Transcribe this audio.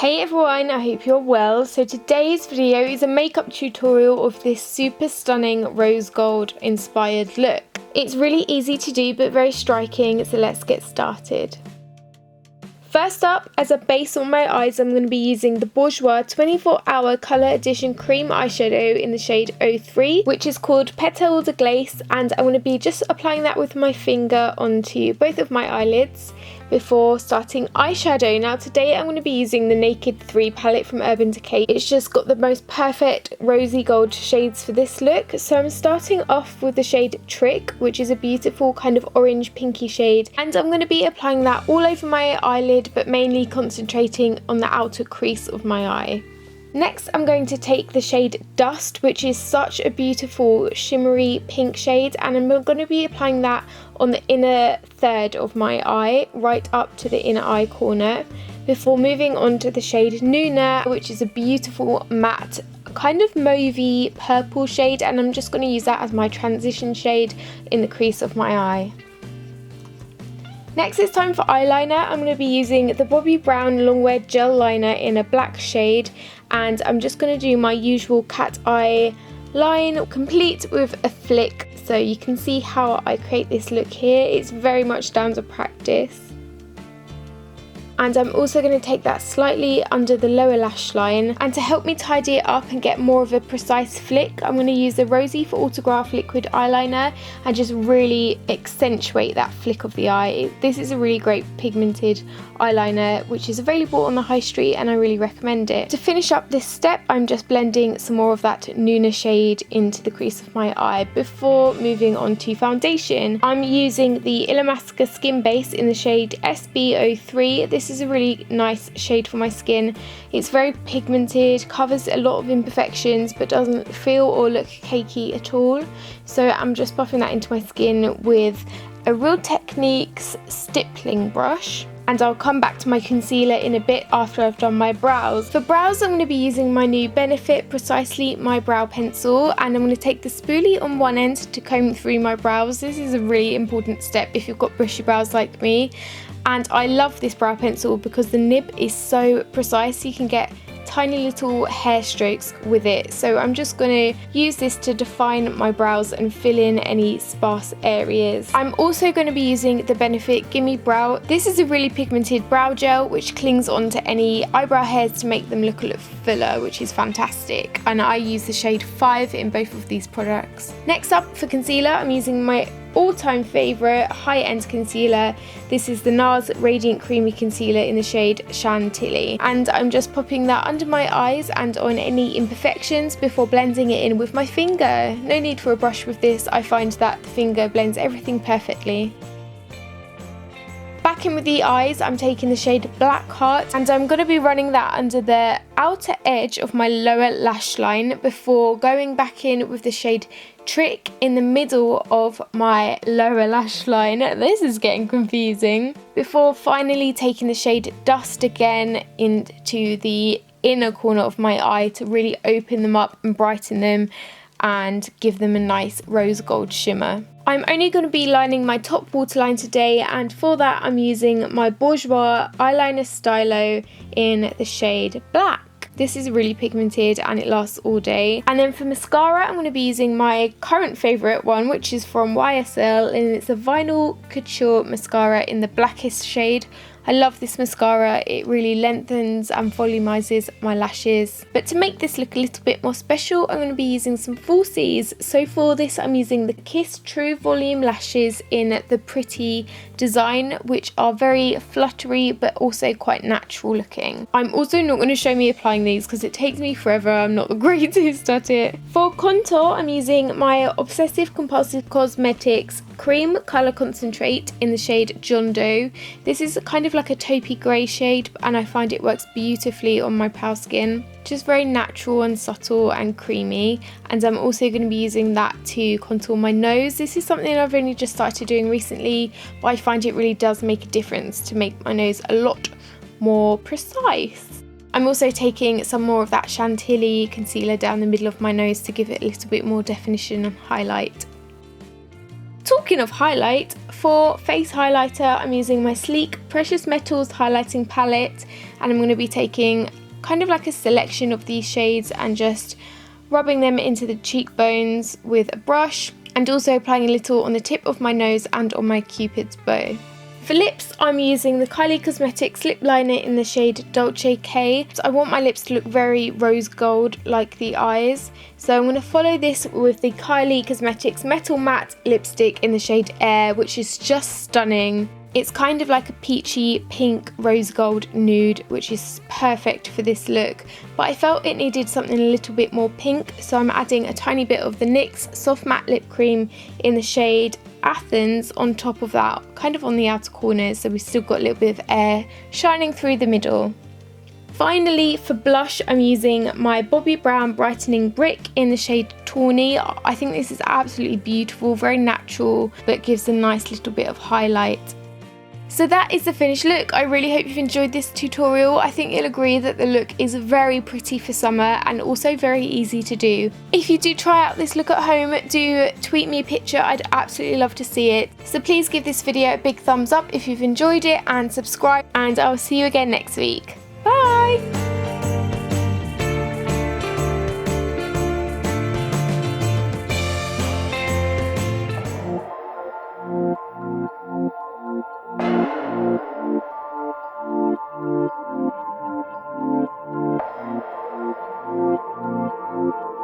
Hey everyone, I hope you're well. So today's video is a makeup tutorial of this super stunning rose gold inspired look. It's really easy to do but very striking, so let's get started. First up, as a base on my eyes, I'm going to be using the Bourjois 24 Hour Colour Edition Cream Eyeshadow in the shade 03, which is called Petal de Glace, and I'm going to be just applying that with my finger onto both of my eyelids before starting eyeshadow. Now today I'm going to be using the Naked 3 palette from Urban Decay. It's just got the most perfect rosy gold shades for this look. So I'm starting off with the shade Trick, which is a beautiful kind of orange pinky shade, and I'm going to be applying that all over my eyelid, but mainly concentrating on the outer crease of my eye. Next, I'm going to take the shade Dust, which is such a beautiful shimmery pink shade, and I'm going to be applying that on the inner third of my eye, right up to the inner eye corner, before moving on to the shade Nuna, which is a beautiful matte kind of mauvey purple shade, and I'm just going to use that as my transition shade in the crease of my eye. Next, it's time for eyeliner. I'm going to be using the Bobbi Brown Longwear Gel Liner in a black shade, and I'm just going to do my usual cat eye line, complete with a flick, so you can see how I create this look here. It's very much down to practice. And I'm also going to take that slightly under the lower lash line, and to help me tidy it up and get more of a precise flick, I'm going to use the Rosie for Autograph Liquid Eyeliner and just really accentuate that flick of the eye. This is a really great pigmented eyeliner which is available on the high street, and I really recommend it. To finish up this step, I'm just blending some more of that Nuna shade into the crease of my eye before moving on to foundation. I'm using the Illamasqua Skin Base in the shade SB03. This is a really nice shade for my skin. It's very pigmented, covers a lot of imperfections, but doesn't feel or look cakey at all. So I'm just buffing that into my skin with a Real Techniques stippling brush. And I'll come back to my concealer in a bit after I've done my brows. For brows, I'm going to be using my new Benefit Precisely My Brow Pencil, and I'm going to take the spoolie on one end to comb through my brows. This is a really important step if you've got bushy brows like me. And I love this brow pencil because the nib is so precise, you can get tiny little hair strokes with it. So I'm just going to use this to define my brows and fill in any sparse areas. I'm also going to be using the Benefit Gimmie Brow. This is a really pigmented brow gel which clings onto any eyebrow hairs to make them look a little fuller, which is fantastic, and I use the shade 5 in both of these products. Next up, for concealer, I'm using my all-time favourite high-end concealer. This is the Nars Radiant Creamy Concealer in the shade Chantilly, and I'm just popping that under my eyes and on any imperfections before blending it in with my finger. No need for a brush with this. I find that the finger blends everything perfectly. Back in with the eyes, I'm taking the shade Blackheart, and I'm going to be running that under the outer edge of my lower lash line before going back in with the shade Trick in the middle of my lower lash line. This is getting confusing. Before finally taking the shade Dust again into the inner corner of my eye to really open them up and brighten them and give them a nice rose gold shimmer. I'm only going to be lining my top waterline today, and for that I'm using my Bourjois eyeliner stylo in the shade Black. This is really pigmented and it lasts all day. And then for mascara, I'm going to be using my current favourite one, which is from YSL, and it's a Vinyl Couture mascara in the blackest shade. I love this mascara. It really lengthens and volumizes my lashes. But to make this look a little bit more special, I'm going to be using some falsies. So for this, I'm using the Kiss True Volume lashes in the Pretty design, which are very fluttery but also quite natural looking. I'm also not going to show me applying these because it takes me forever. I'm not the greatest at it. For contour, I'm using my Obsessive Compulsive Cosmetics Cream Colour Concentrate in the shade John Doe. This is kind of like a taupey grey shade, and I find it works beautifully on my pale skin. Just very natural and subtle and creamy. And I'm also going to be using that to contour my nose. This is something I've only just started doing recently, but I find it really does make a difference to make my nose a lot more precise. I'm also taking some more of that Chantilly concealer down the middle of my nose to give it a little bit more definition and highlight. Talking of highlight, for face highlighter I'm using my sleek Precious Metals highlighting palette, and I'm going to be taking kind of like a selection of these shades and just rubbing them into the cheekbones with a brush, and also applying a little on the tip of my nose and on my cupid's bow. For lips, I'm using the Kylie Cosmetics lip liner in the shade Dolce K. So I want my lips to look very rose gold like the eyes. So I'm going to follow this with the Kylie Cosmetics Metal Matte lipstick in the shade Heir, which is just stunning. It's kind of like a peachy pink rose gold nude, which is perfect for this look. But I felt it needed something a little bit more pink, so I'm adding a tiny bit of the NYX Soft Matte Lip Cream in the shade Athens on top of that, kind of on the outer corners, so we've still got a little bit of air shining through the middle. Finally, for blush, I'm using my Bobbi Brown Brightening Brick in the shade Tawny. I think this is absolutely beautiful, very natural, but gives a nice little bit of highlight. So that is the finished look. I really hope you've enjoyed this tutorial. I think you'll agree that the look is very pretty for summer and also very easy to do. If you do try out this look at home, do tweet me a picture. I'd absolutely love to see it. So please give this video a big thumbs up if you've enjoyed it and subscribe, and I'll see you again next week.